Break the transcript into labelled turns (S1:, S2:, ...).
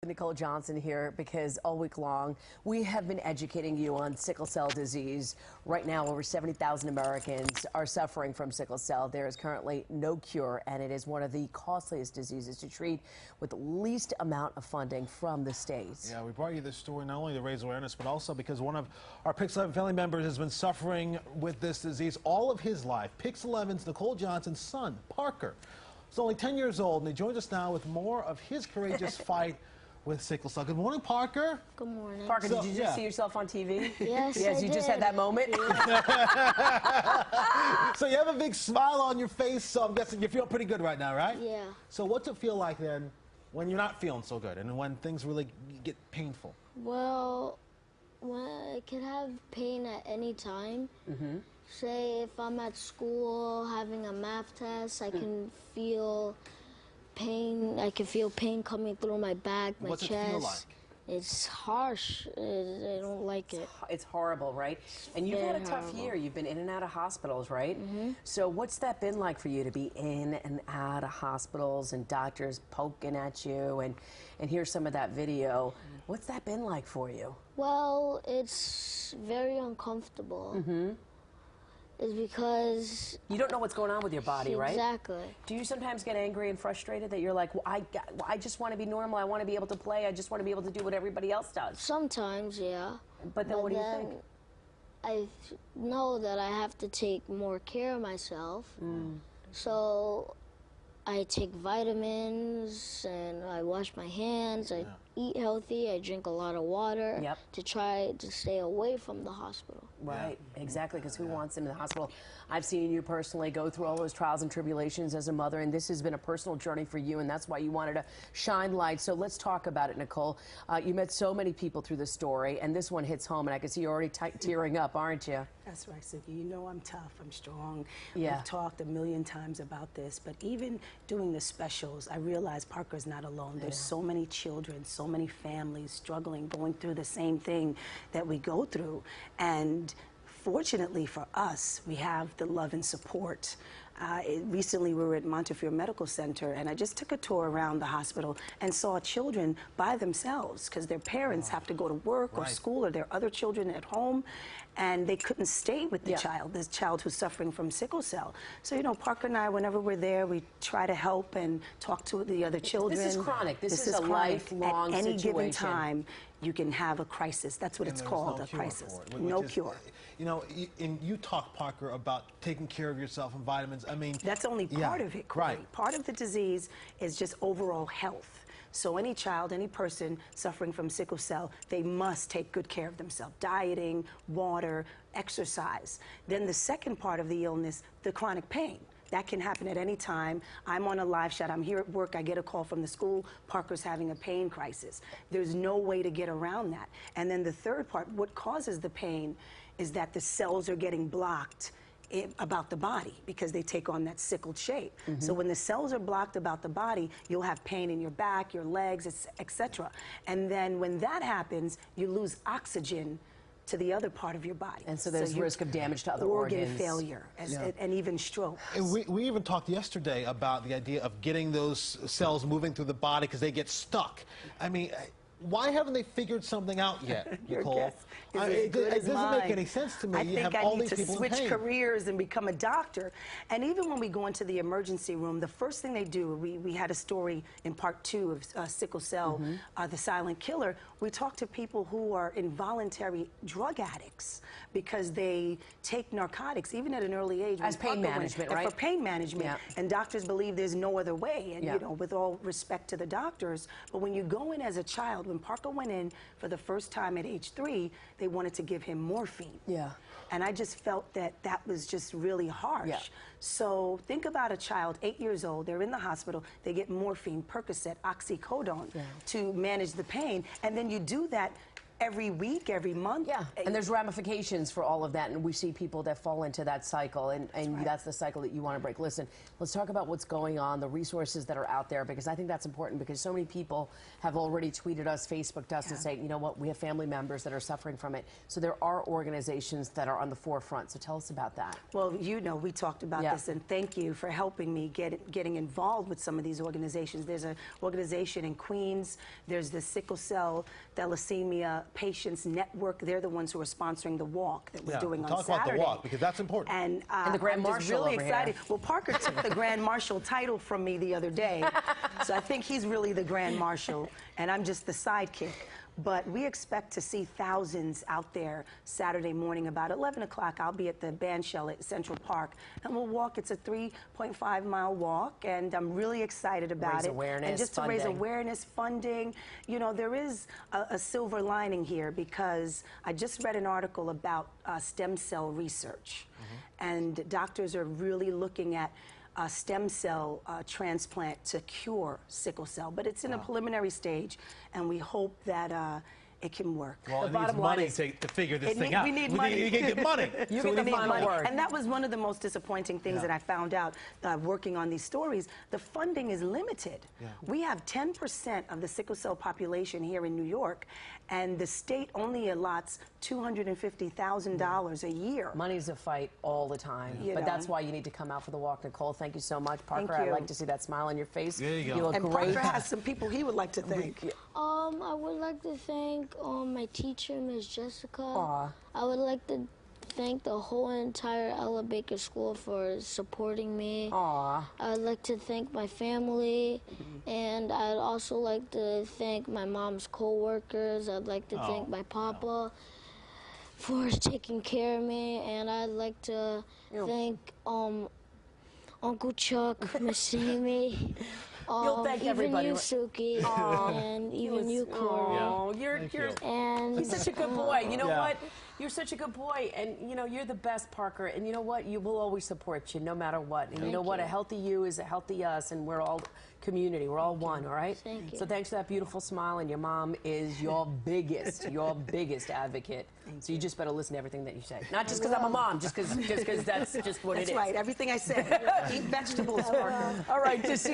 S1: Nicole Johnson here because all week long we have been educating you on sickle cell disease. Right now, over 70,000 Americans are suffering from sickle cell. There is currently no cure, and it is one of the costliest diseases to treat with the least amount of funding from the states.
S2: Yeah, we brought you this story not only to raise awareness, but also because one of our PIX11 family members has been suffering with this disease all of his life. PIX11's Nicole Johnson's son, Parker, is only 10 years old, and he joins us now with more of his courageous fight with sickle cell. Good morning, Parker.
S3: Good morning.
S1: Parker, did you just see yourself on TV?
S3: Yes,
S1: yes, you just had that moment.
S2: So you have a big smile on your face, so I'm guessing you feel pretty good right now, right?
S3: Yeah.
S2: So what's it feel like then when you're not feeling so good and when things really get painful?
S3: Well, when I could have pain at any time. Say if I'm at school having a math test, I can feel pain. I can feel pain coming through my back, my
S2: What's
S3: chest.
S2: It feel like?
S3: It's harsh. I don't like it.
S1: It's horrible, right? And you've had a tough year. You've been in and out of hospitals, right? So what's that been like for you to be in and out of hospitals and doctors poking at you? And here's some of that video. What's that been like for you?
S3: Well, it's very uncomfortable. Is because
S1: you don't know what's going on with your body, right?
S3: Exactly.
S1: Do you sometimes get angry and frustrated that you're like, well, I just want to be normal, I want to be able to play, I just want to be able to do what everybody else does?
S3: Sometimes, yeah.
S1: But then what do you think?
S3: I know that I have to take more care of myself. So I take vitamins and I wash my hands, I eat healthy, I drink a lot of water to try to stay away from the hospital.
S1: Right, exactly, because who wants them in the hospital? I've seen you personally go through all those trials and tribulations as a mother, and this has been a personal journey for you, and that's why you wanted to shine light. So let's talk about it, Nicole. You met so many people through the story, and this one hits home, and I can see you're already tearing up, aren't you?
S4: That's right, Sicky. You know I'm tough, I'm strong.
S1: Yeah.
S4: We've talked a million times about this, but even doing the specials, I realize Parker's not alone. There's so many children, so many families struggling, going through the same thing that we go through. And fortunately for us, we have the love and support. Recently, we were at Montefiore Medical Center, and I just took a tour around the hospital and saw children by themselves because their parents have to go to work or school, or there are other children at home, and they couldn't stay with the child who's suffering from sickle cell. So, you know, Parker and I, whenever we're there, we try to help and talk to the other children.
S1: This is chronic. This is a lifelong
S4: situation. At any given
S1: situation.
S4: Time, you can have a crisis. That's what it's called, a crisis. No cure.
S2: You know, and you talk, Parker, about taking care of yourself and vitamins. I mean,
S4: that's only part of it, Corey. Part of the disease is just overall health. So any child, any person suffering from sickle cell, they must take good care of themselves. Dieting, water, exercise. Then the second part of the illness, the chronic pain. That can happen at any time. I'm on a live shot. I'm here at work. I get a call from the school. Parker's having a pain crisis. There's no way to get around that. And then the third part, what causes the pain is that the cells are getting blocked about the body because they take on that sickled shape. So when the cells are blocked about the body, you'll have pain in your back, your legs, etc. And then when that happens, you lose oxygen to the other part of your body.
S1: And so there's risk of damage to other
S4: organ
S1: organs.
S4: failure and even stroke.
S2: And we even talked yesterday about the idea of getting those cells moving through the body because they get stuck. I mean, why haven't they figured something out yet, Nicole? It doesn't make any sense to me.
S4: I think I need to switch careers and become a doctor. And even when we go into the emergency room, the first thing they do, we had a story in part 2 of sickle cell, the silent killer. We talk to people who are involuntary drug addicts because they take narcotics, even at an early age.
S1: As pain management, right?
S4: For pain management. And doctors believe there's no other way. And, you know, with all respect to the doctors, but when you go in as a child, when Parker went in for the first time at age 3, they wanted to give him morphine. And I just felt that that was just really harsh. So think about a child, 8 years old, they're in the hospital, they get morphine, Percocet, oxycodone to manage the pain, and then you do that every week, every month.
S1: Yeah, and there's ramifications for all of that, and we see people that fall into that cycle, and that's the cycle that you want to break. Listen, let's talk about what's going on, the resources that are out there, because I think that's important, because so many people have already tweeted us, Facebooked us, and say, you know what, we have family members that are suffering from it. So there are organizations that are on the forefront. So tell us about that.
S4: Well, you know, we talked about this, and thank you for helping me getting involved with some of these organizations. There's an organization in Queens. There's the Sickle Cell Thalassemia Patients Network. They're the ones who are sponsoring the walk that we're doing on Saturday.
S2: Talk about the walk, because that's important.
S4: And
S1: the Grand
S4: I'm just
S1: Marshal
S4: really
S1: over
S4: excited.
S1: here.
S4: Well, Parker took the Grand Marshal title from me the other day, so I think he's really the Grand Marshal, and I'm just the sidekick. But we expect to see thousands out there Saturday morning about 11 o'clock. I'll be at the band shell at Central Park, and we'll walk. It's a 3.5-mile walk, and I'm really excited about
S1: raise
S4: it.
S1: Awareness,
S4: and just to raise awareness, funding. You know, there is a silver lining here, because I just read an article about stem cell research, and doctors are really looking at stem cell transplant to cure sickle cell, but it's in a preliminary stage, and we hope that it can work.
S2: Well, it needs money to figure this thing out.
S4: We need money.
S2: You can get money.
S1: You get the final word.
S4: And that was one of the most disappointing things that I found out working on these stories. The funding is limited. We have 10% of the sickle cell population here in New York, and the state only allots $250,000 a year.
S1: Money's a fight all the time, but that's why you need to come out for the walk. Nicole, thank you so much. Parker, I like to see that smile on your face.
S2: There you go.
S1: You look
S4: and
S1: great.
S4: Parker has some people he would like to thank.
S3: I would like to thank my teacher, Miss Jessica.
S1: Aw.
S3: I would like to thank the whole entire Ella Baker School for supporting me.
S1: Aw.
S3: I'd like to thank my family, and I'd also like to thank my mom's co-workers. I'd like to thank my papa for taking care of me, and I'd like to thank Uncle Chuck, Miss Amy.
S1: You'll thank everybody.
S3: Even you, Suki, and even you, Corey.
S1: Oh,
S3: And
S1: he's such a good boy. You know what? You're such a good boy, and you know you're the best, Parker. And you know what? You will always support you, no matter what. And you know what? A healthy you is a healthy us, and we're all community. We're all one. All right.
S3: Thank you.
S1: So thanks for that beautiful smile, and your mom is your biggest advocate. So you just better listen to everything that you say. Not just because I'm a mom, just because that's just what it is.
S4: That's right. Everything I said. Eat vegetables, Parker.
S1: All right. Just see